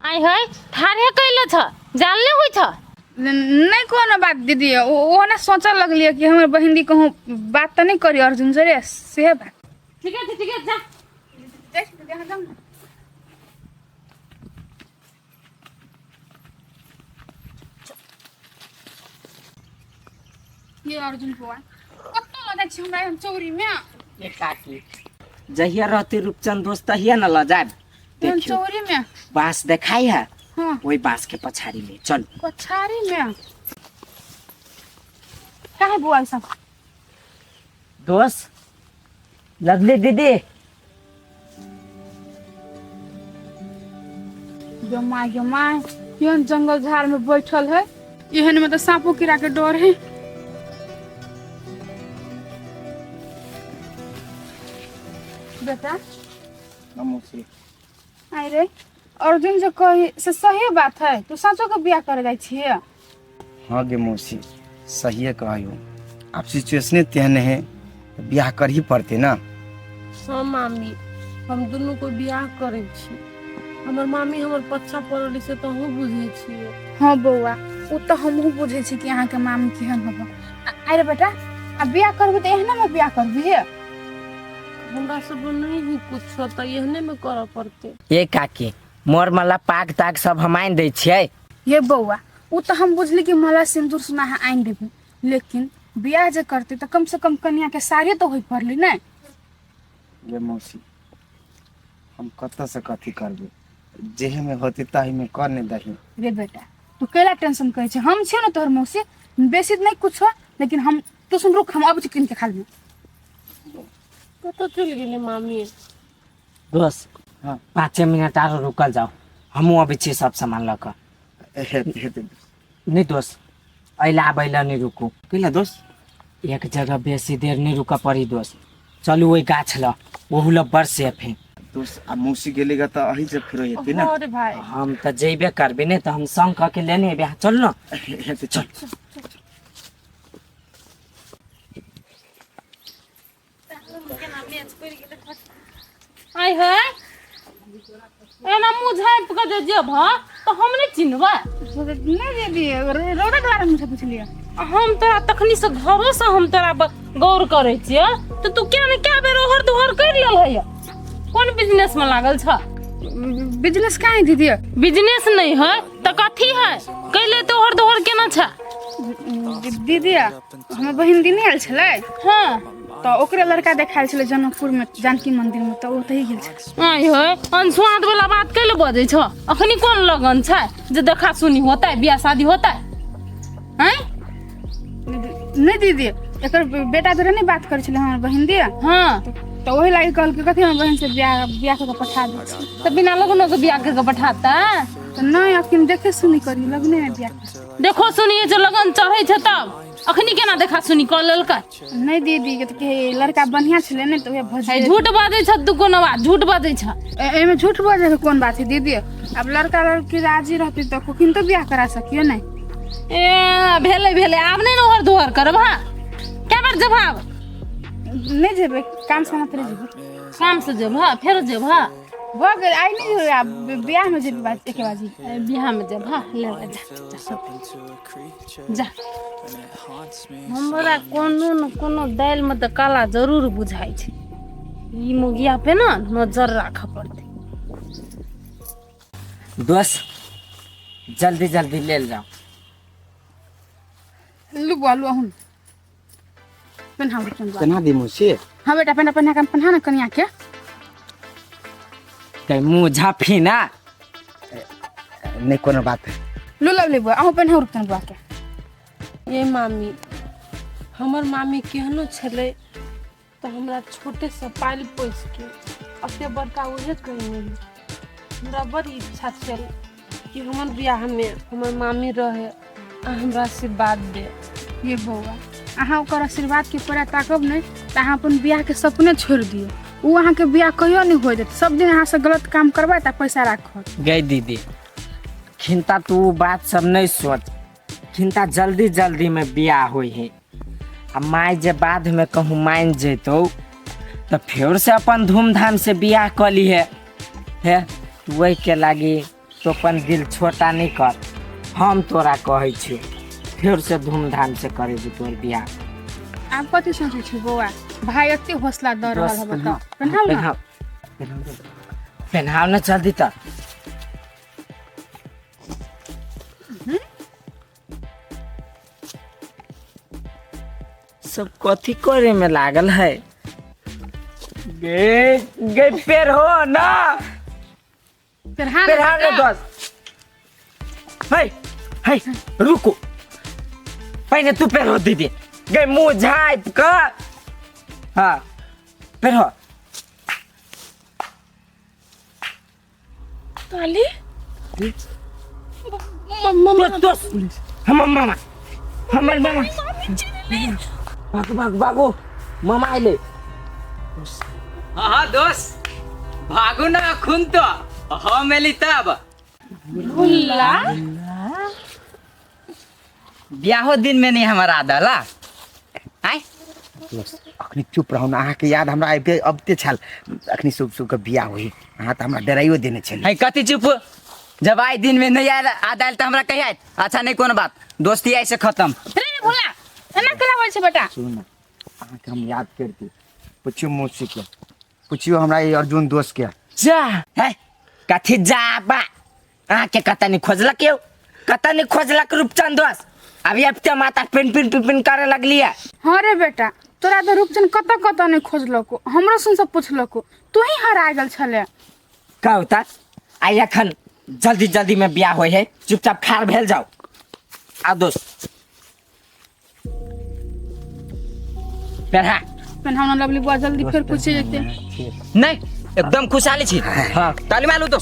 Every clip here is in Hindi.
आई है ठाढ़े कैले छ जानले हुई छ नहीं कोनो बात दीदी वो ना सोचा लगलिए कि हमर बहन दी कहूँ बात तो नहीं करी अर्जुन से रे से बात ठीक है जा देख यहाँ जाऊँ ना ये अर्जुन बुआ कत्तो लगा छी हमरा हम चौरी में ये काकी जहिया रहते रूपचंद दोस्त तहिया न ल जाब हम चौरी में बांस देखाई है हां वही बांस के पछाड़ी में चल पछाड़ी में काहे बुआ सब दोस्त लवली दीदी जमा यहन जंगल झाड़ में बैठल है यहन में तो सांपों कीड़ा के डर है बेटा नमस्ते। आई रे अर्जुन जो कही से सही बात है तू सचो के बियाह करे जाई छिए हाँ गे मौसी सही है कहो अब सिचुएशन तेहन है ब्याह कर ही पड़ते ना। हाँ मामी हम दोनों को बियाह करे छी हमर मामी हमर पच्छा पड़ल से तो हम बुझे छिए हां बौआ उ तो हमहु बुझे छी कि यहाँ के मामी केहन होबो आई रे बेटा अब बियाह करबे तो एहने में बियाह करबी है हमरा सब नहीं ही कुछ होता एहने में करऽ पड़ते ये काकी मोर मला पाक ताक सब हम आइन दे छियै ये बौआ उ तो हम बुझली कि मला सिंदूर सुना आइन देबी लेकिन बियाह जे करते तो कम से कम कन्या के साड़ी तो होई पड़ली ना गे मौसी हम कत से कथी करबे जेहे में होते ताही में कर नहीं दही। रे बेटा तू केला टेंशन करे छे हम छियो ना तोहर मौसी बेसी नहीं कुछ हो लेकिन हम तू सुन रुक हम अब किन के खा लेबे कत चल गेले मामी दोस्त हाँ 5 मिनट आरो रुकल जाओ हमू अभी छी सब सामान लक नहीं दोस्त अइला आबैला नहीं रुकू कैला दोस्त एक जगह बेसी देर नहीं रुका पड़ी दोस्त चलू वही गाछ ल ओहू ल बड़ सेफ है दोस्त अब मौसी गेलेगा तो अही से फिर हेते ना। अरे भाई हम तो जेबे करबे नहीं तो हम संग कह के लेने अबे चल न हेते चल आई है एना मुझाइ पक जे भ तो हम नहीं चिन्हबा नहीं दीदी रोड़ा के बारे में पूछ लिया हम तोरा तखनी से घरों से हम तोरा गौर करे छिए तो तू क्या ने क्या बेर ओहर दोहर कर लेल है कौन बिजनेस में लागल छ बिजनेस का है दीदी बिजनेस नहीं है तो कथी है कैले तो ओहर दोहर केना छ दीदी हमर बहिन दी नहीं आयल छलै हां तो ओकरे लड़का देखायल छलै जनकपुर में जानकी मंदिर में तो ओतही गेल छलै आई है अनस्वाद वाला बात कैले बजै छ अखनी कोन लगन छ जे देखा सुनी होता है बियाह शादी होता है हैं नहीं दीदी एकर बेटा जोरे नहीं बात करे छलै हमर बहिन दी हां तो वही लागी कहल के कथी हमर बहिन से बियाह के पठा दे छी तो बिना लगनों के बियाह के पठाता तो नहीं अखन देखे सुनी करी लगने में बियाह देखो सुनिए जो लगन चढ़े छ तब अखनी केना देखा सुनी क लेलका नहीं दीदी के लड़का बढ़िया छलै ने तो भज झूठ बाजै छ तू कोनो बात झूठ बाजै छ एमे झूठ बाजे के कोन बात है दीदी अब लड़का लड़की राजी रहती तो कोकिन तो बियाह करा सकियो नहीं ए भेले आब नहीं ओहर दोहर करब हां क्या बार जवाब नहीं जेबे काम से मात्र जेबे काम से जेब हां फिर जेब हां हो गेल आई नहीं हो अब बियाह में जेबे बात एके बाजी बियाह में जेब हां ले जा हमरा कोनो न कोनो दाल में त काला जरूर बुझाई छै ई मुगिया पे ना नजर राख पड़ते दोस्त जल्दी जल्दी ले जाओ लु बोलु हुन पहनाओ पहनाओ केना दी मौसी हां बेटा पहना पहना ना कन्या के कहीं मुंह झाफी ना नहीं कोनो बात है लु लवली बुआ अहू पहनाओ रुकन बुआ के ये मामी हमर मामी केहनो छले तो हमरा छोटे से पाल पोस के अते बड़का उहे कहि नहीं हमरा बड़ी इच्छा छल कि हमर बियाह में हमर मामी रहे आ हमरा आशीर्वाद दे ये बौआ अहाँ ओकर आशीर्वाद के परा ताकब नहीं तो अहाँ अपन बियाह के सपने छोड़ दियो उ अहाँ के बियाह कहियो नहीं हो जात सब दिन अहाँ से गलत काम करबा ता पैसा राखत गई दीदी खिंता तू बात सब नहीं सोच खिंता जल्दी जल्दी में बियाह हुई है अब माई जे बाद में कहूँ मान जेतो तो फिर से अपन धूमधाम से बियाह कर ली है तू वही के लागी तो अपन दिल छोटा नहीं कर। हम तोरा कहै छी फिर से धूमधाम से करे तोर बियाह। आप कथी सोचै छी बौआ? भाई एते हौसला दऽ रहल है, बताओ। पेन्हाउ ना। पेन्हाव न जल्दी तक। सब कथी करे में लागल है? गे गे पेड़ हो ना, पेन्हा पेड़ ने दोस्त। है है रुको, पहले तू पेड़ हो दीदी। गे मुंह झाँप कर। हाँ पेड़ हो। काली मम्मा दोस्त हमर मामा, हमर मामा। भागो भागो भागो, मामा आइले। हाँ दोस्त, भागो ना खून तो हाँ मेली तब भुल्ला ब्याहो दिन में नहीं हमारा आदला आय। अखनी चुप रहू ना, अहाँ के याद हमरा अबते छल। अखनी शुभ शुभ के बियाह हुई, अहाँ तो हमरा डराइयो देने छल। है कति चुप, जब आए दिन में नहीं आयल आदाल तो हमरा कहिए अच्छा नहीं कोनो बात, दोस्ती ऐसे खत्म। रे भोला एना केना बोल छै बेटा? सुन ना, अहाँ के हम याद करती। पूछियो मौसी के, पूछियो हमरा ये अर्जुन दोस्त के। जा है कथी जाबा आके कता नहीं खोजलक यो, कता नहीं खोजलक रूपचंद दोस्त। अभी अब ते माता पिन पिन पिन पिन करे लगली है। हाँ रे बेटा, तोरा तो रूपचंद कत नहीं खोजलको, हमरो सुन सब पूछलको, तू ही हरा गेल छले। का होता आई अखन जल्दी जल्दी में बियाह होय है, चुपचाप खार भेल जाओ। आ दोस्त पेढ़ा पेन्हाउ ना लवली बुआ, जल्दी फिर पूछे जेते। नहीं एकदम खुशहाली छी। हाँ ताली मालू तो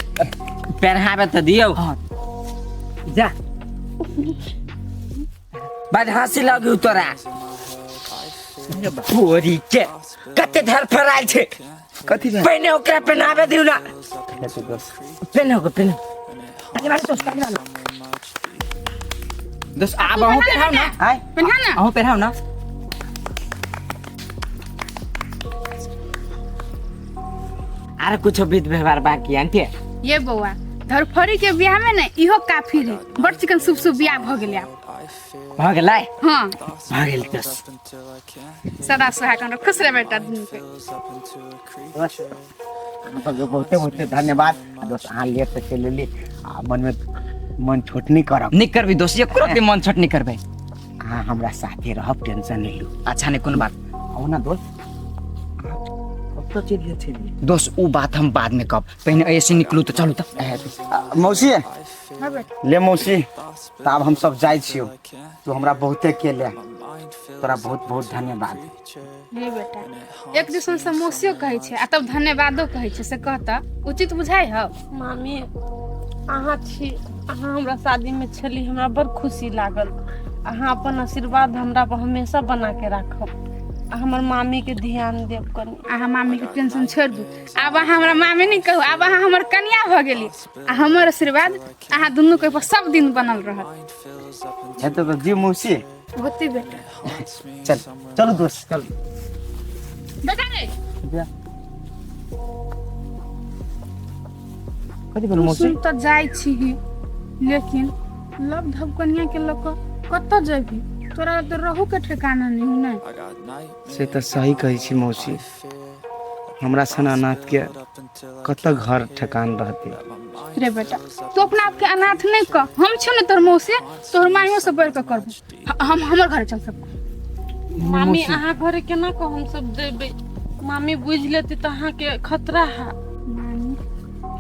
पेढ़ावे तो दियो। जा बड़ हंसी लगी तोरा। बोरी के कते धर फराल छे, कथी भेल? पहने ओकरा पहनावे दियो ना। पहनो को पहनो। अरे मार दोस्त का दोस्त आप अहूँ पहनाओ ना, आय पेन्हा ना। अहूँ पहनाओ ना। अरे कुछ विध व्यवहार बाकी आंटी। ये बौआ धरफड़ी के बियाह में ना इहो काफी रे, बड़ चिकन शुभ शुभ बियाह भ गेलै आब। भ गेलै? हाँ भ गेल दोस्त। सदा सुहागन रहो, खुश रह बेटा दुनू के। बहुते बहुते धन्यवाद दोस्त। अहाँ ले सके लेली, मन में मन छोट नहीं करब। नहीं करबी दोस्त, एको भी मन छोट नहीं करबे। अहाँ हमरा साथे रहब, टेंशन नहीं लो। अच्छा नहीं कोनो बात। आओ ना दोस्त, कब तो चलिए चलिए। दोस्त वो बात हम बाद में कब, पहले ऐसे निकलू तो चलू तो। मौसी हाँ बेटा। ले मौसी, तब हम सब जाय छियो। तू हमरा बहुते केले, तोरा बहुत बहुत धन्यवाद। हे बेटा, एक दूसरे से मौसियो कहै छै आ तब धन्यवादो कहै छै, से कहता उचित बुझाइ हौ। मामी अहाँ छी, अहाँ हमरा शादी में छली, हमरा बड़ खुशी लागल। अहाँ अपन आशीर्वाद हमरा पर हमेशा बना के राखब। आ हमर मामी के ध्यान देब कनी। अहाँ मामी के टेंशन छोड़ दू, आब अहाँ हमरा मामी नहीं कहू, आब अहाँ हमर कन्या भ गेली। आ हमर आशीर्वाद अहाँ दुनू के ऊपर सब दिन बनल रहत। है तो जी मौसी। होती बेटा। चल चलो दोस्त चल। बेटा रे कथी बोल तू मौसी? सुन तो जाय छी, लेकिन लब धब कन्या के लक कत जेबी? तोरा तो रहू के ठिकाना नहीं ना। से तो सही कही छी मौसी, हमरा सनानाथ के कत घर ठिकान रहते। रे बेटा तू अपना आप के अनाथ नहीं कह, हम छो न तोर मौसी, तोहर माइयो से बढ़ के करबो। हम हमर घर चल सब। मामी अहाँ घरे केना को हम सब देबे? मामी बुझ लेती तो अहाँ के खतरा है। मामी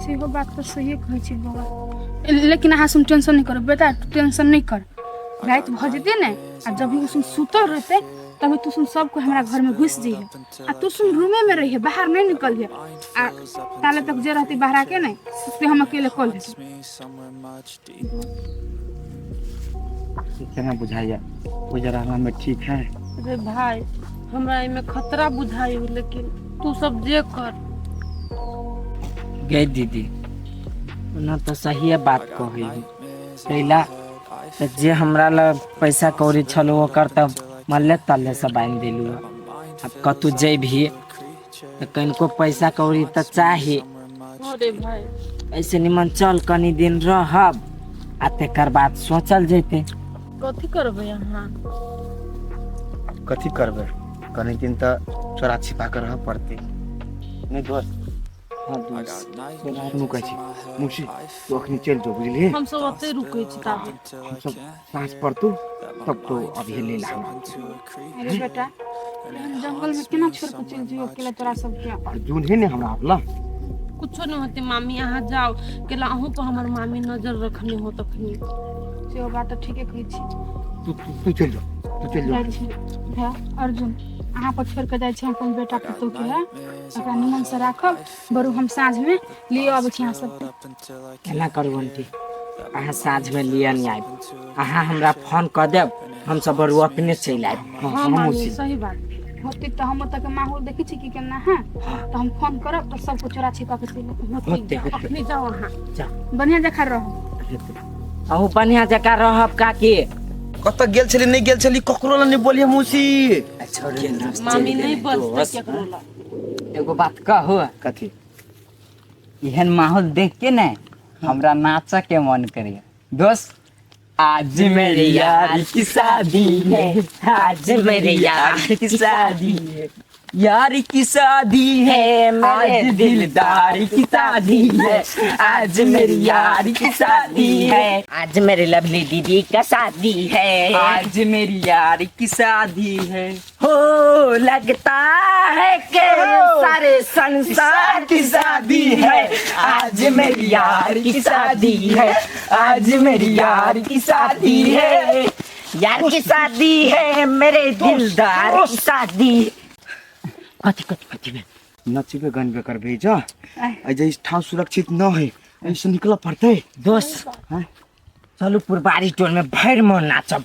सेहो बात तो सही कहै छी बाबा, लेकिन अहाँ सुन टेंशन नहीं करो बेटा, तू टेंशन नहीं कर। रात भ जेते ने, आ जब भी सुन सुतल रहते तभी तू सुन सबको हमारा घर में घुस जाइए। आ तू सुन रूमे में रहिए, बाहर नहीं निकलिए। आ ताले तक जे रहती बाहर के नहीं, से हम अकेले कॉल देते। केना बुझाइया वो जरा में ठीक है? अरे भाई हमरा इमे खतरा बुझाई, लेकिन तू सब जे कर। गई दीदी ना तो सही बात कही। पहला तो जे हमरा ल पैसा कौड़ी छलो ओकर तब मल्ले तल्ले से बांध दिलू। अब कतू जे भी तो कनको पैसा कौड़ी तो चाहिए। अरे भाई ऐसे निमन चल कनी दिन रहब आ तेकर बाद सोचल जैते। कथी करबै अहाँ? कथी करबै, कनी दिन तऽ चोरा छिपा कर रह पड़ते नहीं दोस्त। हाँ दोस्त, सुनू कहै छी मुसी तू अखनी चल जो बुझलिए। हम सब ओते रुकै छी ताबे। हम सब सांस पड़तू तब तो अभी ले ला। अरे बेटा एहन जंगल में केना छोड़ के चल जियो अकेला तोरा सबके? अर्जुन है ने हमरा अगला। कुछो नहीं होते मामी, अहाँ जाओ केला अहूँ पर हमर मामी नजर रखने हो तखनी। सेहो बात तऽ ठीके कहै छी। तू चल जा, तू चल जा। जाइ छी भैया अर्जुन, अहाँ पर छोड़ के जाइ छी अपन बेटा पुतहु के है, ओकरा निमन से राखब। बरू हम साँझ में लिए आबै छी अहाँ सबके। केना करू आंटी, अहाँ साँझ में लिया नहीं आयब, अहाँ हमरा फोन कर देब, हम सब बरू अपने चलि आयब। हाँ मामी सही बात। होती तो हम ओतऽ के माहौल देखै छी कि केना है, तो हम फोन करब तो सबको चोरा छिपा के चलि होते अपने जाओ अहाँ। बढ़िया जखा रहो। अहू बढ़िया जकाँ रहब काकी। कत गेल छली नहीं गेल छली ककरो ला नहीं बोलिए मौसी। मामी नहीं बचते केकरो ला। एगो बात कहू, कथी? एहन माहौल देख के ना हमरा नाचा के मन करे। दोस्त आज मेरी यार की शादी है, आज मेरे यार की शादी है, यार की शादी है, मेरे दिलदार की शादी है, आज मेरी यार की शादी है, आज मेरे लवली दीदी का शादी है, आज मेरी यार की शादी है। हो लगता है कि सारे संसार की शादी है, आज मेरी यार की शादी है, आज मेरी यार की शादी है, यार की शादी है, मेरे दिलदार की शादी। कथी कथी कथी में नचिबे गनबे कर भेजा अजय इस ठाव सुरक्षित न है, ऐसे निकल पड़ते। दोस्त चलू पुरबारी टोल में भैर मन नाचब।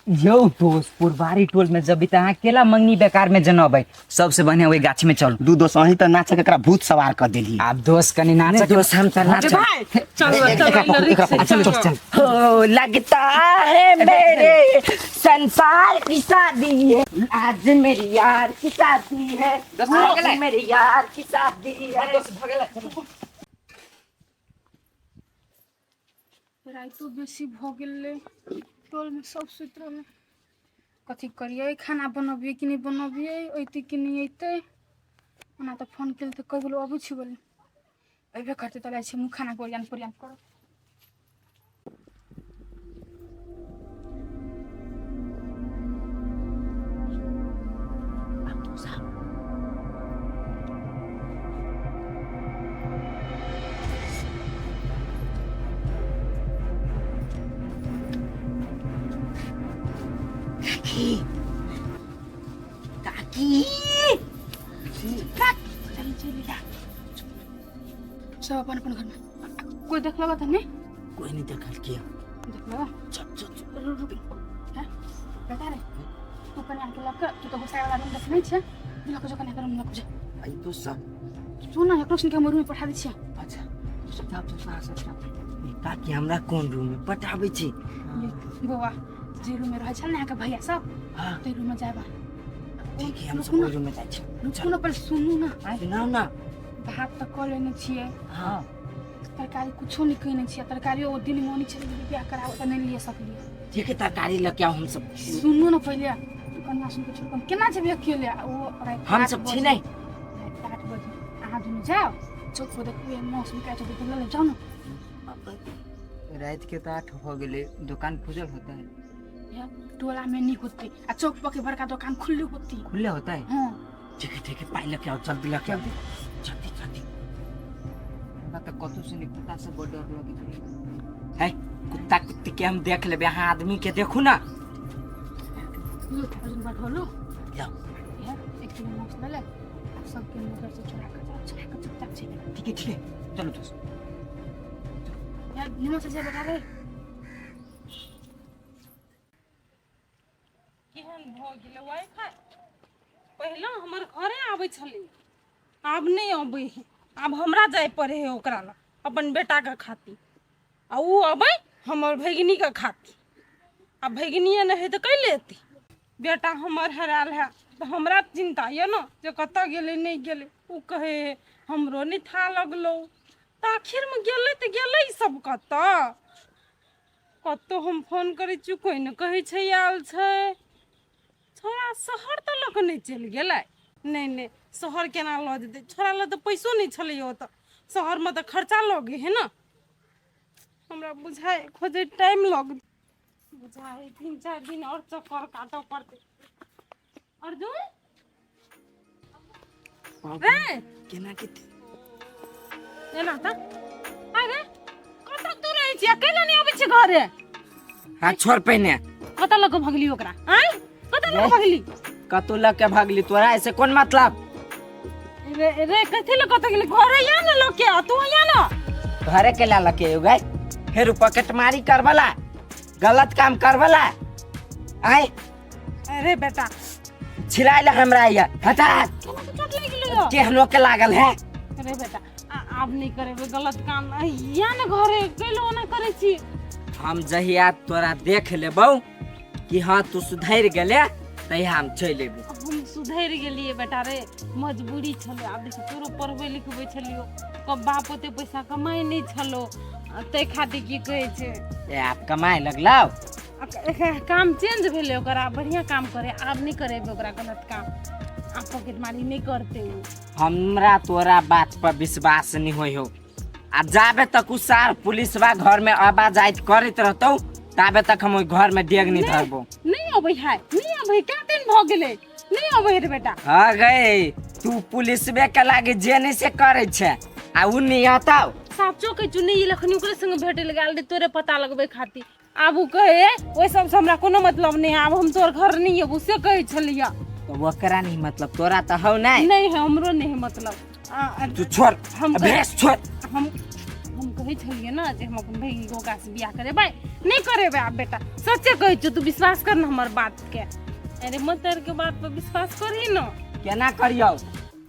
यो दोस्त पुरबारी टोल में जब तक अकेला मंगनी बेकार में जनबै, सबसे बढ़िया वही गाछी में चल। दू दोस्त अही त नाच के भूत सवार कर देली। आप दोस्त कनी नाच दोस्त हम तो नाच। चल हो लगता है मेरे संसार की शादी है, आज मेरी यार की शादी है, आज मेरी यार की शादी है। राइतो बेसी भ गेलै, टोल में सब सुति रहलै। कथी करिए, खाना बनबिए कि नहीं बनबिए, अइते कि नहीं अइते? ओना तऽ फोन केल तऽ कहि गेलो अबै छी बोले, अइबे करते तऽ जाइ छी मुँह खाना परियान करब। काकी सब अपन अपन घर में। कोई देख लगा था नहीं? कोई नहीं देखल किया। देख लगा? चल चल चल। रुक हैं? बेटा रे, तू कने आके लग, तू तो गुस्सा वाला रूम देख नहीं छे, दिला को जो कने रूम लग जा। आई तो सब सुन ना, एकरो के रूम में पठा दै छियै। अच्छा सब सब काकी हमरा कोन रूम में पठाबै छी? बौआ जे रूम में रहै छल ना के भैया सब, हां ते रूम में जाबा। ठीक है, हम सब ओइ रूम में जाइ छी। रुकू ना, पहले सुनू ना। सुनाओ ना। भात तऽ कऽ लेने छियै। हां तरकारी कुछो नहीं कहने छियै, तरकारी ओ दिन मोनी छलै जे बियाह कराओ तऽ नहीं लिए सकलिए। ठीक है, तरकारी लेके आओ हम सब। सुनू ना पहले, कन्या सुन के छोड़ केना जेबे अकेले? वो रात हम सब छी नहीं। 8 बजे अहाँ दुनू जाओ, चौक पर देखिए मौसम काट दे, ले जाओ ना। रात के तो 8 हो गेले, दुकान खुजल होता है? यार टोला में नहीं होती, आ चौक पर के बड़का दुकान खुली होती। खुले होता है? हां ठीक है, पाई लेके आओ, जल्दी लेके आओ, जल्दी जल्दी। ना तो कतो से निकलता से बड़ डर लगे है। कुत्ता कुत्ती के हम देख लेबे, यहाँ आदमी के देखू ना। लो अर्जुन बैठो लो। जाओ यार एक किलो मांस ले ले, सबके नजर से चुरा के जाओ, चुपचाप से। ठीक है, चलो दोस्त। यार निमन से जा बेटा रे। केहन भ गेलै वाईफाई? पहिले हमर घरे आबै छलै, आब नहीं अबै है। आब हमरा जाय पड़े है ओकरा ला, अपन बेटा के खातिर। आ ऊ अबै हमर भगिनी के खातिर। आ भगिनिए नहीं है तो कैले एती? बेटा हमर हराल है तो हमरा चिंता ये ना जे कतऽ गेलै नहीं गेलै। ऊ कहे हमरो नहीं था लगलो, तो आखिर में गेले तो गेले सब कतो हम फोन करे छु कोई न कहे छै आल छै छोरा शहर तो लोक नहीं चल गेलै नहीं शहर केना ल जेतै छोरा ल तो पैसो नहीं छलै त शहर में तो खर्चा लगे है ना हमरा बुझाए खोजे टाइम लग बुझाए 3-4 दिन और चक्कर काटो पड़ते अर्जुन रे केना के एना त अरे कत तू रहै छी अकेला नहीं आबै छी घरे हाथ छोड़ पहिने कत लग भगली ओकरा आय कत लग भगली कतौ लग के भागली तोरा ऐसे कौन मतलब रे कथि ल कत गेली घरे या न लोग के तू या न घरे के ला लके गए फिर पॉकेट मारी करवला गलत काम करवला आय अरे बेटा छिलाइले हमरा या हटा केना के चोट लग गेलो केहनो के लागल है अरे बेटा आब नहीं करेबे गलत काम या न घरे कैलो ना करे छी हम जहिया तोरा देख लेबौ कि हाँ तू सुधर गेले तहिया हम चल लेबो हम सुधर गेलिए बेटा रे मजबूरी छले आब देख तोरो पढ़बे लिखबे छलियो कब बाप ओते पैसा कमाई नहीं छलो तै खातिर की कहे छै ए आप कमाए लगलौ काम चेंज भेले ओकरा बढ़िया काम करे आब नहीं करेबे ओकरा गलत काम आप पॉकेट मारी नहीं करते हो हमरा तोरा बात पर विश्वास नहीं होय हो आ जाबे तक उ सार पुलिसवा घर में आवाजाइत करत रहतौ ताबे तक हम ओइ घर में डेग नहीं धरबो नहीं अबै है नहीं अबै का दिन भ गेले नहीं अबै रे बेटा हाँ गए तू पुलिसवे के लागे जेने से करे छे आ उ नहीं आताओ साचो के चुनी ई लखनी ओकरे संग भेटे लगाल दे तोरे पता लगबे खातिर आब उ कहे ओइ सब से हमरा कोनो मतलब नहीं आब हम तोर घर नहीं अबू से कहे छलिया तो ओकरा नहीं मतलब तोरा तो हौ नहीं नहीं है हमरो नहीं मतलब तू छोड़ हम भेस छोड़ हम कहे छलिए ना जे हम अपन भाई गोगा से बियाह करेबै नहीं करेबै आप बेटा सच्चे कहै छ तू विश्वास कर न हमर बात के अरे मतर के बात पर विश्वास करही न केना करियो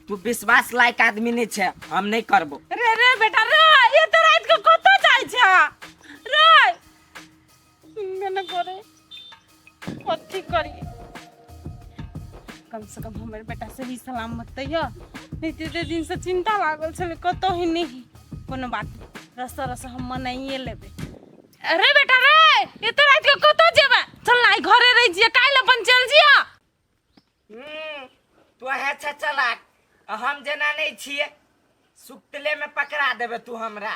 तू विश्वास लायक आदमी नहीं छे हम नहीं करबो रे बेटा रे ये तो रात के कत जाय छ रे मैंने करे कथि करी कम से कम हमर बेटा सही सलामत त य एते दिन से चिंता लागल छले कत ही नहीं कोनो बात रस हम मनाइए लेबे अरे बेटा रे ये तो रात के कत जेबे चल ना घरे रह जिए काल अपन चल जिया तू है चला हम जना नहीं छिए सुक्तले में पकड़ा देबे तू हमरा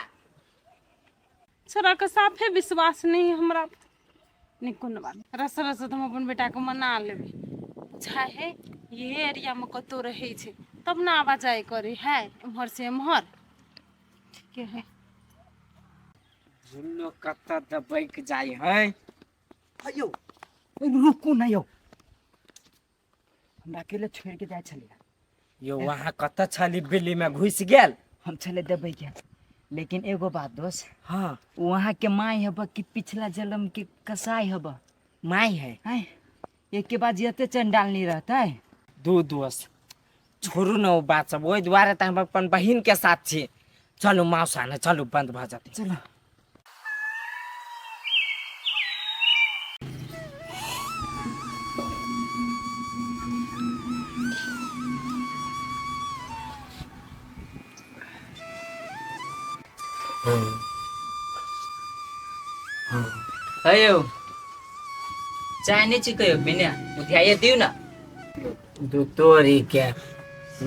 छोरा के साफे विश्वास नहीं हमरा नहीं कोनो बात रस हम अपन बेटा को मना लेबे चाहे ये एरिया में कतो रहे छे तब ना आवाजाई करे है इमहर से इमहर ठीक है झुल्लो कत्ता दबैक जाय है अयो रुकू ना यो हमरा अकेले छोड़ के जाय छलिया यो वहां कत्ता छली बिल्ली में घुस गेल हम चले देबै के लेकिन एगो बात दोस्त हाँ वहां के माई हब कि पिछला जन्म के कसाई हब माई है एक के बाद जेते चंडाल नहीं रहता है दो दोस्त छोड़ू ना वो बात सब वही द्वारे तो हम अपन बहन के साथ छे चलो मौसा ने चलो बंद भ जाते चलो अयो चाय नहीं चिकयो बिना उठाइए दियो ना दू तोरी के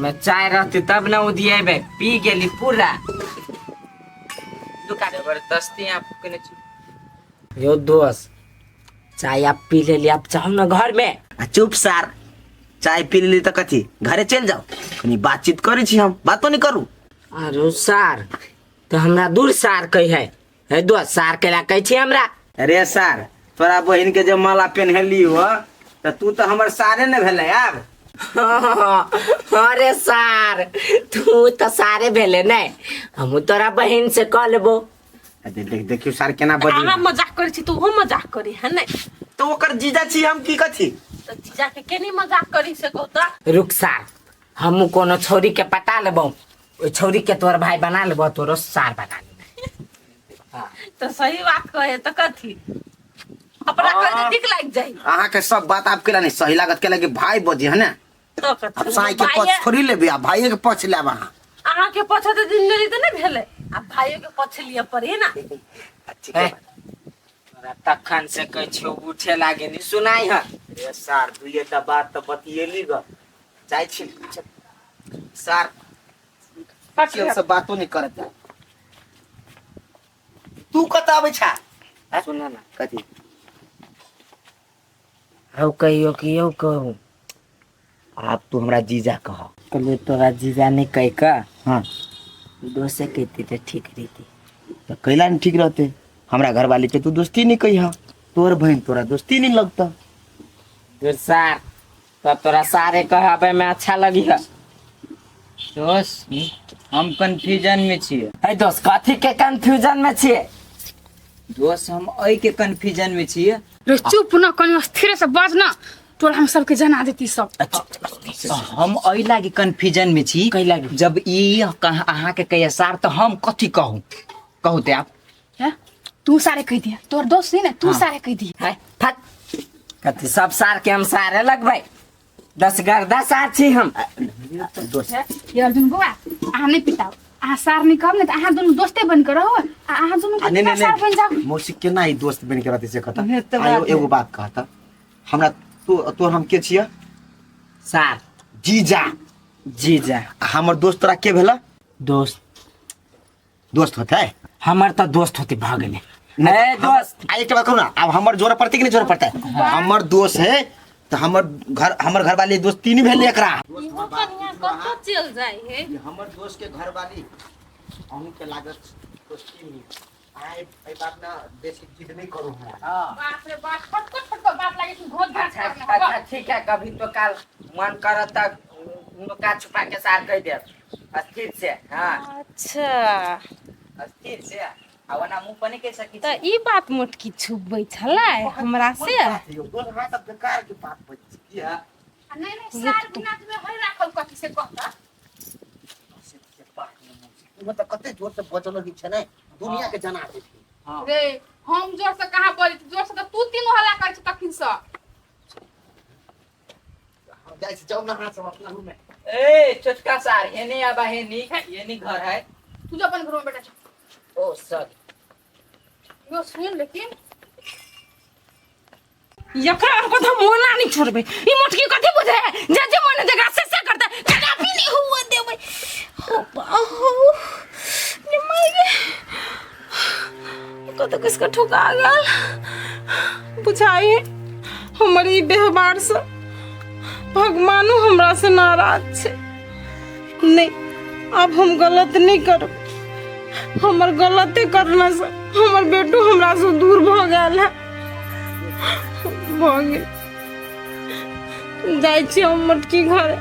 मैं चाय रहती तब ना उदिएबे पी गेली पूरा दुकान जबरदस्ती आप कने यो दोस्त चाय आप पी ले आप चाहो ना घर में चुप सार चाय पी ली तो कथी घरे चल जाओ कनी बातचीत करे छी हम बातो नहीं करू अरे सार तो हमरा दूर सार कही है दोस्त सार केला कही छी हमरा अरे सार तोरा बहन के जब माला पहनली हो तो तू तो हमर सारे न भेले यार अरे सार तू तो सारे भेले नहीं हम तोरा बहन से कह लेबो देख देखियो सार केना बदी हम मजाक करै छी तू हो मजाक करी है नहीं तो ओकर जीजा छी हम की कथी तो जीजा के केनी मजाक करी से कहता रुक सार हम कोनो छोरी के पटा लेबो ओ छोरी के तोर भाई बना लेबो तोरो सार बना लेबो तो सही बात कहे तो कथी अपना कहे ठीक लग जाई अहाँ के सब बात आप केला नहीं सही लागत केला कि भाई बजी है ना तो अब कथी साई के पछ छोड़ी लेबे आ भाई के पछ लेब अहाँ अहाँ के पछा तो जिंदगी तो नहीं भेले अब खाइयो के पछलिए पड़े ना ठीक है तोरा तखन से कह छो उठे लागे नहीं सुनाई है ए सर दुइटा बात तो बतिएली ग जाय छी सर केल से बातो नहीं करत तू कत आबै छा सुना ना कथी हौ कहियो कि यौ कहूँ आप तू हमरा जीजा कह कहले तोरा जीजा नहीं कह का हाँ दोसे कहती तो ठीक रहती तो कैला नहीं ठीक रहते हमरा घर वाले के तू दोस्ती नहीं कही तोर बहन तोरा दोस्ती नहीं लगता फिर सार तो तोरा सारे कहबे में अच्छा लगी है दोस्त हम कंफ्यूजन में छिए है दोस्त कथी के कंफ्यूजन में छिए दोस्त हम ओई के कंफ्यूजन में छिए रे चुप न कनी स्थिर से बाज ना तोरा हम सबके जना देती सब। तो हम ओई लागी कंफ्यूजन में छी कई लागी जब ई अहाँ के कहिए सार तो हम कथी कहूँ कहू ते आप हैं तू सारे कह दिया तोर दोस्त नहीं ना तू सारे कह दिया है फट कथी सब सार के हम सारे लगबै 10 गर्दा सार छी हम ये अर्जुन बुआ अहाँ नहीं पिताओ अहाँ सार नहीं कहब नहीं तो अहाँ दोनों दोस्ते बन कर रहो अहाँ दोनों नहीं सार बन जाओ मौसी केना ही दोस्त बन के रहते से कहता नहीं तो आयो बात है। एगो बात कहता हमरा तोर हम के छिया सार जीजा जीजा हमर दोस्त तोरा के भेला दोस्त होता है हमर तो दोस्त होते भाग गए है दोस्त आ एक बात कहूँ ना अब हमर जोर पड़ते कि नहीं जोर पड़ता है हमर दोस्त है तो हमर घर वाले दोस्त तीन भेल एकरा इहो कन्या कतो चल जाय है ये हमर दोस्त के घर वाली अहूं के लागत दोस्ती नहीं आए ए बात ना बेसी जिद नहीं करू हमरा बाप रे बाप फटफट फटफट बात लागे तू घोट घाट अच्छा ठीक है कभी तो कल मन कर तक का छुपा के सार कह दे अस्थिर से हाँ अच्छा अस्थिर से आवना मुंह पने के सकी त ई बात मोटकी छुपबै छलै हमरा से दोस्त हाथ अब बेकार के बात बच किया नहीं नहीं सार बिना तुम्हें हर राखल कथी से कहता मतलब कते जोर से बचलो की छने दुनिया के जना दे रे हम जोर से कहां बोली जोर से तो तू तीनों हल्ला कर छ तखिन से हम जाय से जाऊ ना हाथ से अपना रूम में ए छोटका सार हेने आबा हेनी घर है तू जो अपन घर में बैठा छ ओ सर यो सुन लेकिन यकरा हमको तो मोना नहीं छोड़बे ई मोटकी कथी बुझे जे जे मन जगह से करता कदापि नहीं हुआ देबै हो बाहु निमगे को तो किसका ठोका गल बुझाई हमारी व्यवहार से भगवानो हमरा से नाराज छे नहीं अब हम गलत नहीं करब हमर गलती करना से हमर बेटो हमरा से दूर भ गेल है जाइ छी हम मोटकी घर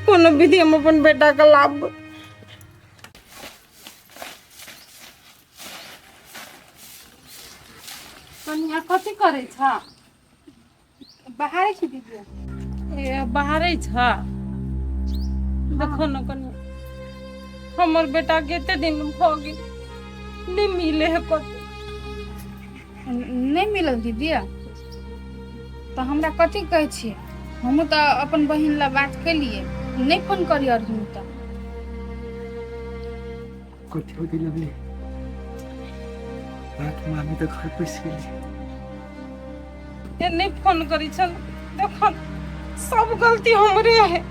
कोनो विधि हम अपन बेटा के लाभ कन्या कथी करे छ बाहर छी दीदी ए बाहरे छ देखो न कन्या हमर बेटा के एते दिन भ गेल नहीं मिले है कत नहीं मिलल दीदी तो हमरा कथी कहै छी हम तो अपन बहिन ला बात केलिए नहीं फोन करी अर्जुन तो कथी हो दिल लगले बात मामी तो घर पैस गेली ये नहीं फोन करी छन देखो सब गलती हमरे है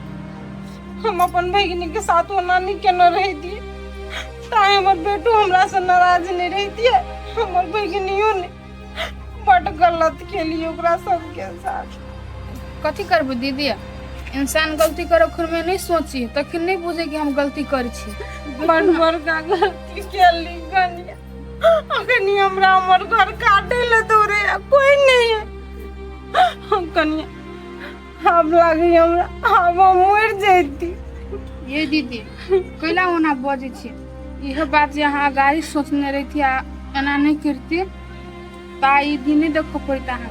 हम अपन भगिनी के साथ होना नहीं केना रह दिए ताए हमर बेटो हमरा से नाराज नहीं रह दिए हमर भगिनियो ने बड़ गलत के लिए ओकरा सबके साथ कथी करबे दीदी इंसान गलती करे खुद में नहीं सोची तखन नहीं बुझे कि हम गलती कर छी बड़ बड़का गलती केली कनिया अखनी हमरा हमर घर काटे ले दूरे कोई नहीं है हम कनिया अब लागी हमरा अब हम मर जैती ये दीदी कैला ओना बजे छी यह बात यहाँ गाड़ी सोचने रही थी एना नहीं करती ताई दिन देखो पड़ता है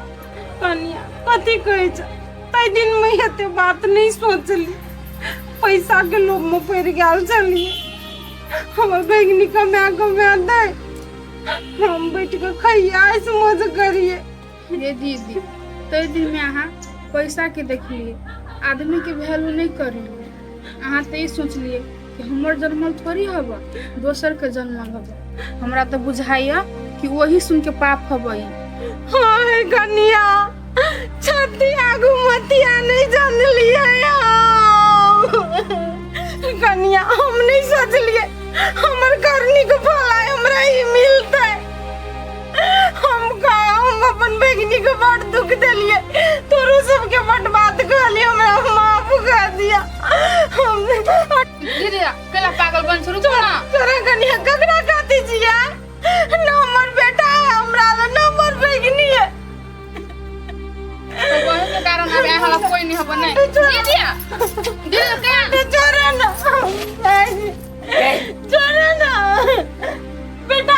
कनिया कथी कहै छ ताई दिन में एते बात नहीं सोचली पैसा के लोभ में पड़ गेल छली हमर बैगनी कमा दे हम बैठ के खइया ऐसे मौज करिए ये दीदी तई दिन में अहाँ पैसा के देखलिए आदमी के वैल्यू नहीं करिए अहाँ तो ये सोचलिए कि हमर जन्मल थोड़ी हब, दोसर के जन्मल हब। हमरा तो बुझाइया कि वही सुन के पाप हबई। हाय कन्या, छाती आगू मतिया नहीं जान लिया कन्या, हम नहीं सोचलिए हमर करनी के फल हमरा ही मिलते। हम अपन बेगनी के बड़ दुख देलिए, तोरो सबके बड़ बात कहली, हमरा माफ कर दिया। हम दीदी केला पागल बन शुरू ना। तोरा कन्या ककरा कहती छिया? ना हमर बेटा है हमरा, ना हमर बेगनी है। तो वही के कारण अब यहाँ कोई नहीं हब नहीं। दीदी के छोड़े ना, छोड़े ना बेटा।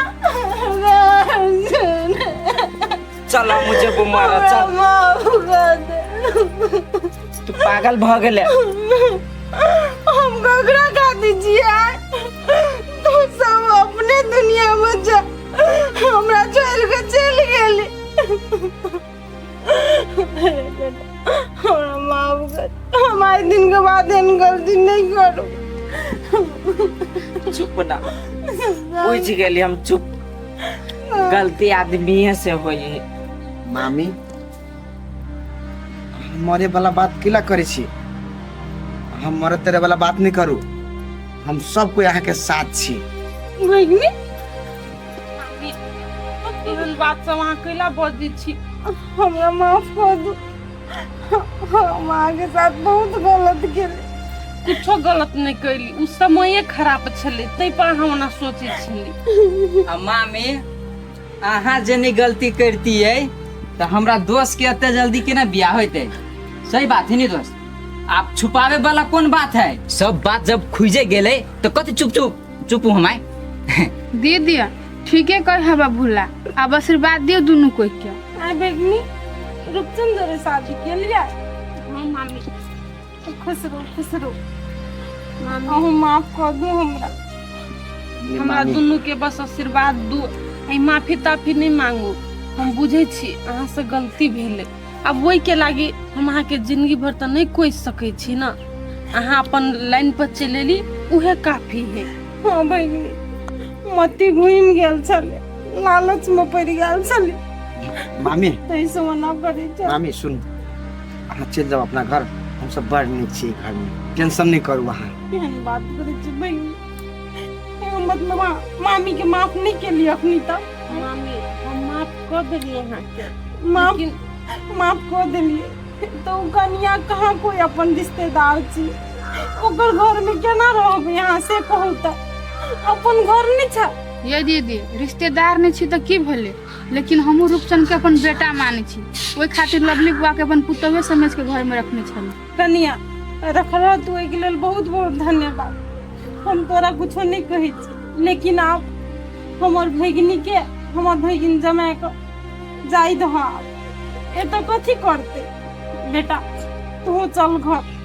चलो मुझे वो मारा, चल। माफ कर दे। तू पागल भ गेले। हम ककरा कह दीजिए? तू सब अपने दुनिया में जा, हमरा छोड़ के चल गेली। हमरा माफ कर, हम आज दिन के बाद एहन गलती नहीं करू। चुप ना, बुझ गेली हम, चुप। गलती आदमी से होई है। मामी मरे वाला बात किला करे छी? हम मरे तेरे वाला बात नहीं करू। हम सब कोई यहाँ के साथ छी। भैगनी एहन बात सब वहाँ कैला बजी छी। हमरा माफ कर दू, हम आगे साथ बहुत गलत केली। कुछो गलत नहीं कैली, उस समय खराब छले, तै पर हम ना सोचे छली। मामी अहाँ जनी गलती करती है तो हमरा दोस्त के अत्ते जल्दी के ना बियाह होते। सही बात है नहीं दोस्त? आप छुपावे वाला कौन बात है? सब बात जब खुजे गेले तो कत चुप चुप चुप हमाय। दे दिया, ठीक है कह हवा भूला। अब आशीर्वाद दियो दोनों कोई के। आई बेगनी रूपचंद रे शादी के लिया। हां मामी, खुश रहो मामी। अहू माफ कर दू हमरा। हमरा दोनों के बस आशीर्वाद दू। आई माफी ताफी नहीं मांगू, हम बुझे छी अहाँ से गलती भेले। अब वही के लागी हम अहाँ के जिंदगी भर तो नहीं कोई सके छी ना। अहाँ अपन लाइन पर चले ली, उहे काफी है। हाँ बेगनी, मती घुम गेल छले, लालच में पड़ गेल छले। मामी तैसे मना करे छ। मामी सुन, अहाँ चल जाओ अपना घर। हम सब बड़ नीक छी घर में, टेंशन नहीं करू अहाँ। केहन बात करे छ बेगनी? एगो मतलब मामी के माफ नहीं केली अखनी तक। मामी हम माफ कर देलिए अहाँ के, माफ लेकिन माफ कर देलिए तो कनिया कहाँ कोई अपन रिश्तेदार छी? ओकर घर में केना रहब? यहाँ से कहू त अपन घर नहीं छ। ये दीदी रिश्तेदार नहीं छी तो की भले, लेकिन हमहू रूपचंद के अपन बेटा माने छी। ओई खातिर लवली बुआ के अपन पुतवे समझ के घर में रखने छल। कनिया रखला तू एक लेल बहुत बहुत धन्यवाद। हम तोरा कुछो नहीं कही छी, लेकिन आप हमर भगिनी के, हमर भगिन जमाए के जाई दहा। ए तो कथी करते बेटा? तू चल घर।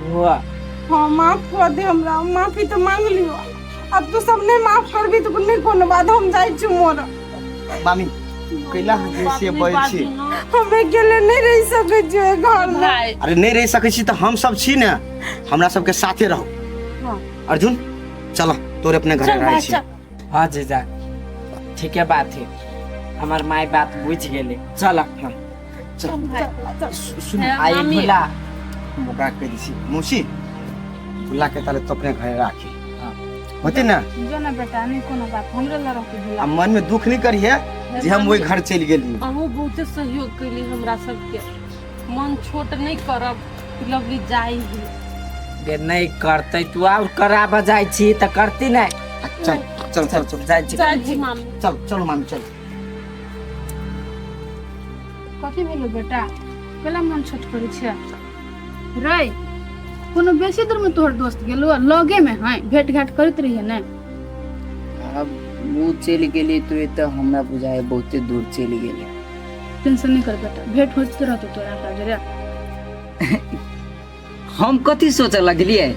हुआ हाँ माफ कर दे हमरा, माफी तो मांग लियो। अब तू सब नहीं माफ करबी तो नहीं कोनो बात, हम जाई छी मोर। मामी कैला जैसे बैठ छी? हम अकेले नहीं रह सके छी घर में। अरे नहीं रह सके छी तो हम सब छी ना, हमरा सबके साथे रहो। हाँ। अर्जुन चलो तोरे अपने घर रह छी। हाँ जीजा ठीक है बात है, हमार माई बात बुझ गेले। चल हाँ चल। सुन आई भूला मुका के दी छी मौसी, बुला के ताले तो अपने घर राखी। होते ना जो ना बेटा नहीं कोनो बात, हमरे ला रख भूला। अब मन में दुख नहीं करिए जे हम वही घर चल गेली। अहू बहुत सहयोग कैली हमरा सबके। मन छोट नहीं करब, लवली जाई ही। गे नहीं करते तू और करा बजाई छी त करती नहीं। चल चल चल चल जाई छी। जाई छी मामी। चल चलो मामी चल। कथी भेलो बेटा? केला मन छोट करै छै रे? कोनो बेसी दूर में तोहर दोस्त गेलो, लगे में है, भेंट घाट करत रहिए ने। अब वो चल गेली तो ये तो हमरा बुझाए बहुते दूर चल गेली। टेंशन नहीं कर बेटा, भेंट होते रहतो तोरा का जरा। हम कथी सोचे लगलिए?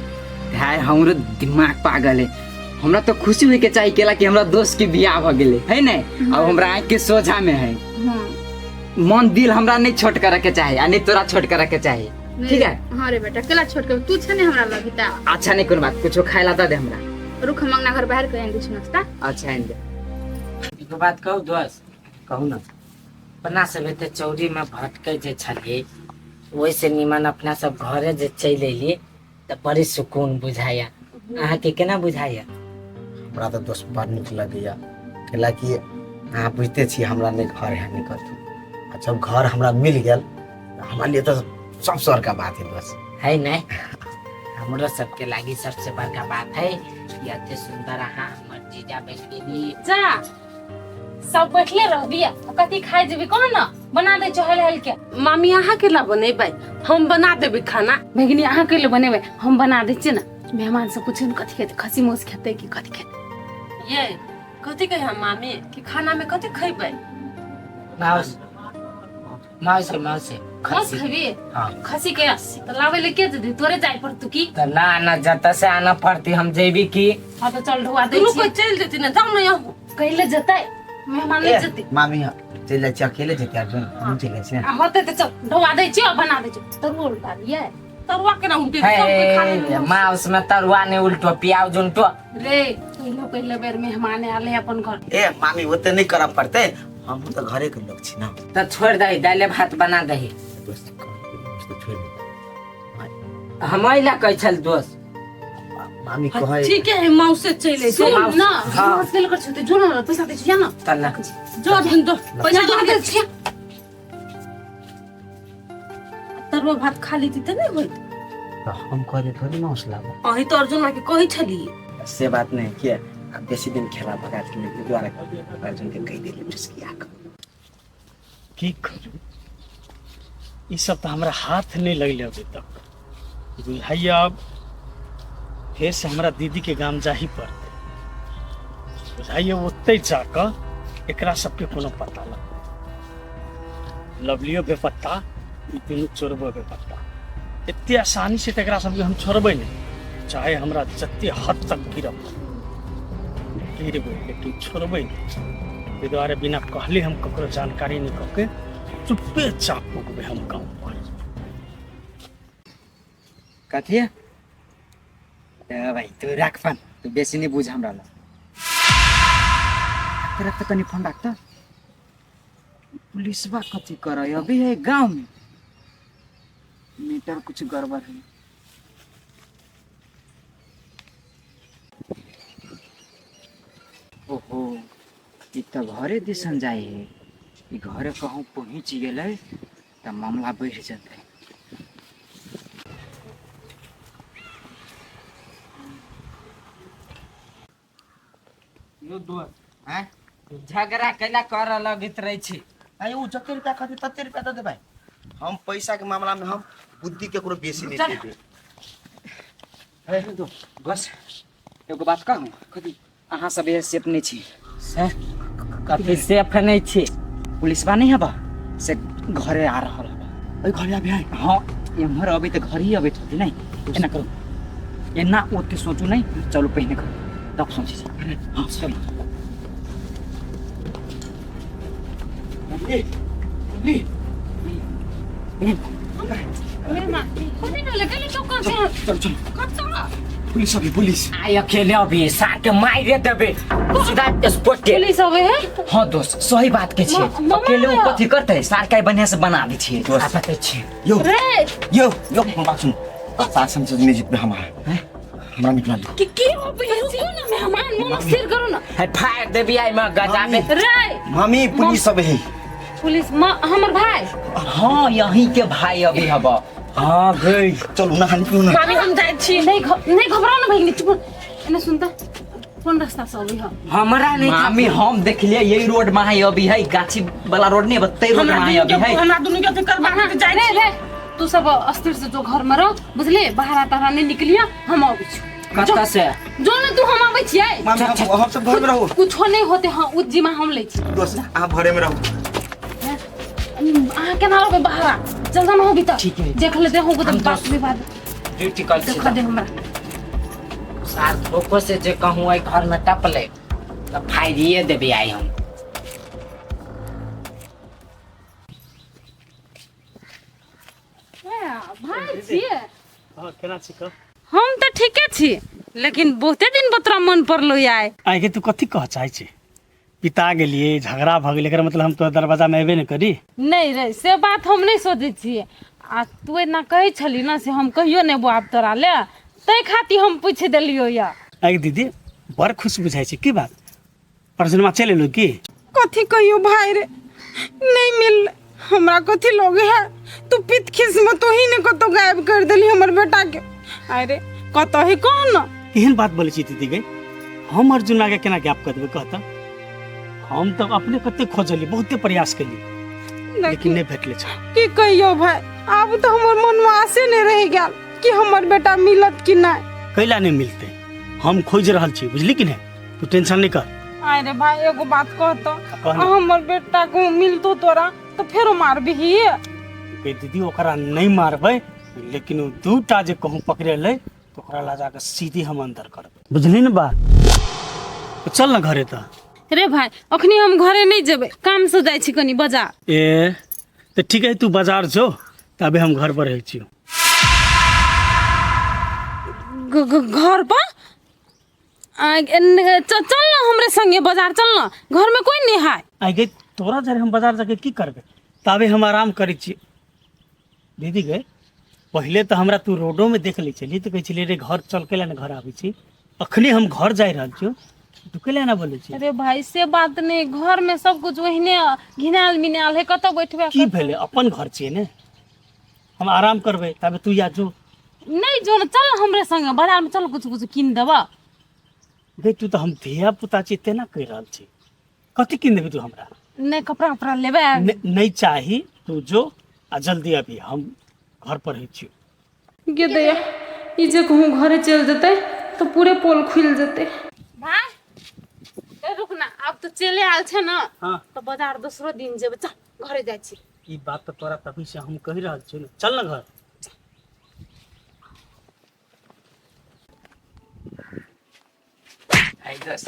भाई हमरो दिमाग पागल है। हमरा तो खुशी हुई के चाहिए केला कि हमरा दोस्त के बियाह भ गेले है ने। अब हमरा आँख के सोझा में है। हां मन दिल हमरा नहीं छोट करे के चाहिए, आ नहीं तोरा छोट करे के चाहिए। ठीक है हाँ रे बेटा केला छोड़ के तू छे ने हमरा लगी ता अच्छा नहीं कोई बात कुछ खाए ला दे हमरा रुख मंगना घर बाहर कहें कुछ नाश्ता अच्छा आइन दे एगो बात कहू दोस्त कहू ना अपना सब एते चौरी में भटके जे छलिए वैसे निमन अपना सब घरे जे चल एलिए त बड़ी सुकून बुझाया अहाँ के केना बुझाया हमरा तो दोस्त बड़ नीक लगैया कैला कि अहाँ बुझते छी हमरा नहीं घर है नहीं कतौ आ जब घर हमरा मिल गेल हमरा लिए तो सब स्वर्ग का बात है बस है नहीं हमरो सबके लागी सबसे बड़का बात है कि अते सुंदर अहाँ हमर जीजा बन गेली जा सब बैठले रहबिया कथी खाए जेबी कौन ना बना दे चहल हल के मामी अहाँ के ला बनेबै हम बना देबै खाना भगिनी अहाँ के लिए बनेबे हम बना दै छियै ना मेहमान से पूछे कथी खेते खसी मोस खेते कि कथी खेते ये कथी कहे हम मामी कि खाना में कथी खैबै माउस माउस माउस बस खैबी हाँ खसी के अस्सी तो लावे ले के दे तोरे जाय पर तू की तो ना ना जता से आना पड़ती हम जेबी की हां तो चल ढुआ दै तू छी कोई चल जेती ना जाऊ ना यहाँ कहिले जतै मेहमान ले जतै मामी चल जाए अकेले जेते अर्जुन हम चले छी आ होते त चल ढुआ दै छी और बना दै छी तरुआ उल्टा लिये तरुआ के ना उल्टे सब के खा ले है माउस में तरुआ ने उल्टो प्याज उल्टो रे पहले बेर मेहमान आले अपन घर ए मामी ओते नहीं करब पड़ते हम तो घरे के लोग छी ना तो छोड़ दही दाल भात बना दही दोस्त तो छोड़ दे हम आइला कह छल दोस्त मामी कहे ठीक है माऊ से चले सुन ना हाँ। हॉस्टल कर छते जो ना पैसा दे छी ना तल्ला जो दिन दो पैसा दो दे छी तरुआ भात खा ली त नहीं होई तो हम करे थोड़ी ना हौसला अही तो अर्जुन के कहि छली से बात नहीं किया अब बेसी दिन खेला भगा के लिए द्वारा अर्जुन के कह दिले उसकी आंख की करू ई सब तो हमरा हाथ नहीं लगले अभी तक बुझाइए अब फिर से हमरा दीदी के गांव जाही पड़ते बुझाइए ओते जाकर एकरा सबके कोनो पता लग लवलियो बेपत्ता ई तीनों चोरबो बेपत्ता इतनी आसानी से तकरा सबके हम छोड़बै नहीं चाहे हमरा जते हद तक गिरब गिरबै लेकिन छोड़बै नहीं एहि दुआरे बिना कहले हम ककरो जानकारी नहीं कऽ के चुप्पे चाप पुगबै हम गाँव पर कथी भाई तू राख फन तू बेसी नहीं बुझ हमरा ला तेरा तो कनी फोन रखता पुलिसवा कथी कर अभी है गांव में मीटर कुछ गड़बड़ है ओहो ई तो घरे दिसन जाए है ई घरे कहूँ पहुँच गए तो मामला बढ़ जाते हैं झगड़ा कैला कर लगित रही छी अरे उ जते रुपया कहते तते रुपया दे दे भाई हम पैसा के मामला में हम बुद्धि केकरो बेसी नहीं देबे अरे दो बस एगो बात कहूँ कथी अहाँ सब ये सेफ नहीं छी से कथी सेफ नहीं छी पुलिसवा नहीं हबा से घरे आ रहा है ओई घरे अभी है हाँ एम्हर अभी तो घर ही अभी थोड़ी नहीं एना करो एना ओते सोचू नहीं चलो पहने करो तब सोची हाँ चलो कथी न लगे ले चौका से चलो चलो कत्ता पुलिस अभी पुलिस आई अकेले अभी साथ मारे देबे सीधा स्पॉट के पुलिस आवे है हाँ दोस्त सही बात के छिए अकेले उ कथी करते सरकार बढ़िया से बना दी छिए दोस्त पता छी यो रे यो बात सुन शासन से नहीं जीत हमारा हैं हमरा निकला लो की हो पैसे ना मेहमान मन स्थिर करो ना है फायर देबी आई में गजाबे रे मामी पुलिस सब है पुलिस हमर भाई हाँ यही के भाई अभी हबा हाँ गई चलो ना निकलो ना मामी हम जाय छी नहीं घबराओ ना भाई चुप एने सुनता कौन रास्ता से अभी हम हमरा नहीं मामी हम देख लिए यही रोड में है अभी है गाछी वाला रोड नहीं बत्ते रोड में है अभी है हमरा दुनु के फिकर बाहर के जाय रे तू सब अस्थिर से जो घर में रह बुझले बाहर आता नहीं निकलिया हम आबै छी कत्ता से जो ने तू हम आबै छियै मामी हम सब घर में रहो कुछ नहीं होते हां उस जिमा हम ले छी दोस्त आप घरे में रहो आ केना रहो बाहर जल्दी न होबी त ठीक है। देख लेते हो तो हम बात दोस्त- विवाद ड्यूटी कर देख दे हमरा सार धोखो से जे कहूँ आई घर में टपले तो फायरिए देबे आई हम भाई छिए हाँ केना छी कह हम तो ठीके छी लेकिन बहुते दिन बतरा मन पड़लो आए आगे तू कथी कह चाहे छी पिता गेलिए झगड़ा भ गेलै एकर मतलब हम तो दरवाजा में एबे न करी नहीं रे से बात हम नहीं सोचे छिए आ तू ना कहे छली ना से हम कहियो नहीं आब तोरा ले तै खाती हम पूछ देलियो या आगे दीदी बड़ खुश बुझाई छी की बात परसनमा चल एलो की कथी कहियो भाई रे नहीं मिल हमरा कथी लोगे है तू पित किस्मत ही ने कतो गायब कर देली हमर बेटा के अरे कतो ही कह न केहन बात बोले छी दीदी गई हम अर्जुन आगे केना गैप कर देबे कहता हम तो अपने कते खोजली बहुते प्रयास कली लेकिन नहीं भेटले छ की कहियो भाई अब तो हमर मन में आसे नहीं रह गया कि हमर बेटा मिलत कि नहीं कैला नहीं मिलते हम खोज रहल छी बुझली कि नहीं तू टेंशन नहीं कर अरे भाई एगो बात कहतो हमर बेटा को मिलतो तोरा तो फेरो मार भी कह दीदी ओकरा नहीं मारबे लेकिन उ दूटा जे कहूँ पकड़े ले तो ओकरा ला जाके सीधी हम अंदर करबे बुझली न बात तो चल न घरे त रे भाई अखनी हम घरे नहीं जेबे काम से जाई छी कनी बाजार ए तो ठीक है तू बाजार जो तबे हम घर पर रह छी घर पर चल ना हमरे संगे बाजार चल ना घर में कोई नहीं है आगे तोरा जरे हम बाजार जाके की करबे तबे हम आराम करै छी दीदी गए पहले तो हमरा तू रोडो में देख ली चली तो कह चली रे घर चल के ना घर आबी छी अखनी हम घर जाई रहल छी तू केले ना बोले छी अरे भाई से बात नहीं घर में सब कुछ वहीने घिनाल मिनाल है कतो बैठबे की भेले अपन घर छिए ने हम आराम करबे तबे तू या जो नहीं जो चल ना हमरे संगे बाजार में चल कुछ कुछ किन देबा देख तू तो हम धिया पुता छी तेना कह रहल छी कथी किन देबे तू हमरा नहीं कपड़ा उपड़ा लेबे नहीं चाही तू जो आ जल्दी अभी हम घर पर ही छी गे दया ई जे कहूँ घरे चल जते तो पूरे पोल खुल जते भाई ए रुक ना अब तो चले आल छे ना हां तो बाजार दूसरो दिन जेबे चल घरे जाई छी ई बात तो तोरा तभी से हम कह रहल छी ना चल ना घर आई दस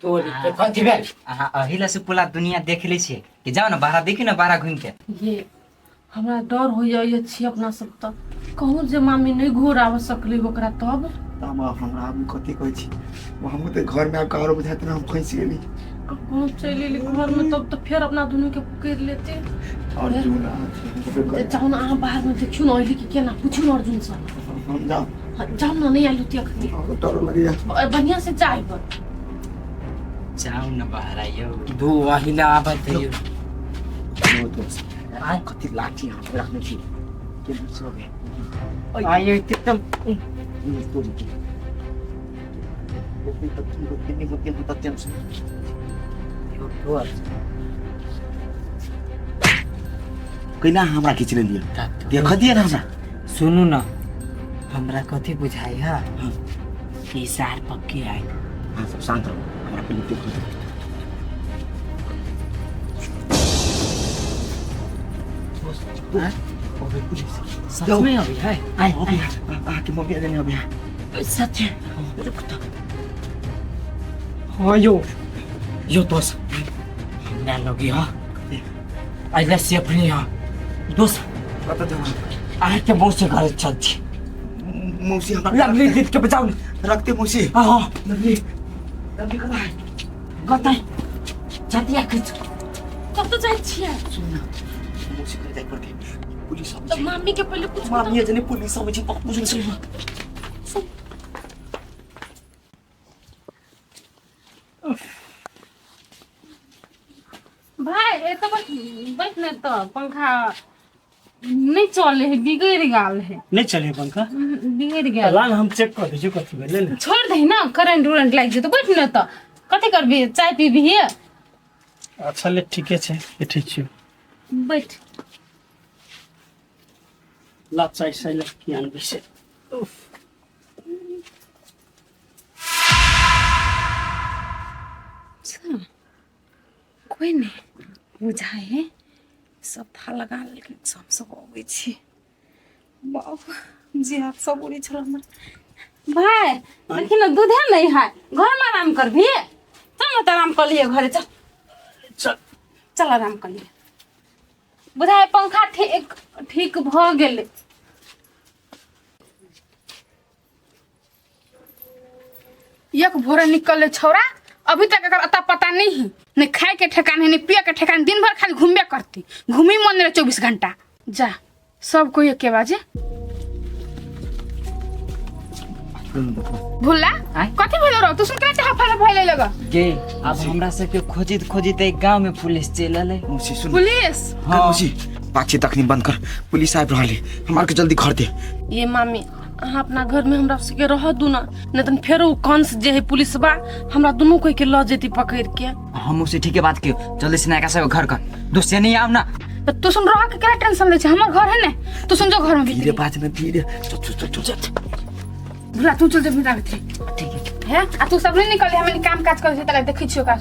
तोरी के कथी भेल अहाँ अहिला से पूरा दुनिया देख लै छियै कि जाओ ना बाहर देखी ना बाहर घूम के ये हमरा डर हो जाइए छी अपना सब त कहूँ जे मामी नहीं घोर आव सकले ओकरा तब तामा हमरा हम कथी कहै छी हम तो घर में आकर बुझात ना हम फंस गेली कहूँ चले घर में तब तो फिर अपना दोनों के पकड़ लेते अर्जुन जाओ ना अहाँ बाहर में देखियो ना अइली कि केना पूछू अर्जुन से हम जाओ जाओ ना नहीं आलू तिया खती डर लगिया बढ़िया से जाए पर जाओ ना बाहर आइयो दो अहिला आबत है वो तो आई कथी लाठी हम राख्नु छी के बुझ्छौ आइयो एकदम कैला हमरा खींच लिया देख दिए ना हमरा सुनू ना हमरा कथी बुझाई है ई सार पक्के आए हां सब शांत रहो हमरा पहले देख सच में अभी है आई आके मम्मी आ जाने अभी सच रुक तो हाँ यो दोस्त हमरा लगी हाँ आइला से अपनी हाँ दोस्त कत जाऊ आए के मौसी घर चल छी मौसी हमरा लगली जीत के बचाऊ रखते मौसी हाँ लवली कहाँ है गताई जातिया किछ कत जाई छिए सुन ना मौसी कर जाए पड़ते पुलिस सब तो मामी के पहले कुछ मामी जने पुलिस सब छी मुझे सुन भाई ए तो बैठ न तो पंखा नहीं चले है बिगड़ गाल है नहीं चले पंखा बिगड़ गया लाल हम चेक कर दीजिए कथी भेले ने छोड़ दे ना करंट उरंट लाग जे तो बैठ न तो कथी करबी चाय पीबी है अच्छा ले ठीके छै बैठे छी बैठ ला चाय साइले की आनबे से कोई नहीं बुझाए सब था लगा लेकिन सब अबै छी बाप जी हाथ सब उड़ी छल भाई देखी ना दूधे नहीं है घर में आराम कर भी चल ना तो आराम कर लिए घरे चल चल चल आराम कर लिए बुझाए पंखा ठीक भ गेले। एक भोरे निकले छौरा, अभी तक एकर अता पता नहीं है। नहीं खाए के ठेकान है, नहीं पिए के ठेकान, दिन भर खाली घूमबे करती, घूमी मन रहे 24 घंटा। जा सब कोई एके बाजे भूला कथी भेलो रो? तू सुन के हफा भइले लगा के अब हमरा से के खोजित एक गांव में पुलिस चल आले। मौसी सुन पुलिस। हाँ मौसी पाछे तकनी बंद कर, पुलिस आबि रहले, हमार के जल्दी घर दे। ये मामी अहाँ अपना घर में हमरा सबके रह दू ना, नहीं तो फेर उ कंस जे है पुलिस बा हमरा दोनों कोई के ल जेती पकड़ के। हम उसे ठीक है बात कियो, जल्दी से नायका सब घर कर, दोस्त नहीं आव ना। तो तू सुन रहा के क्या टेंशन ले छ? हमर घर है ने, तू सुन जो घर में धीरे बात में धीरे चल भूला तू चल जा भीतर। ठीक है आ तू सब नहीं निकले, हम काम काज करे त देखै छियो का।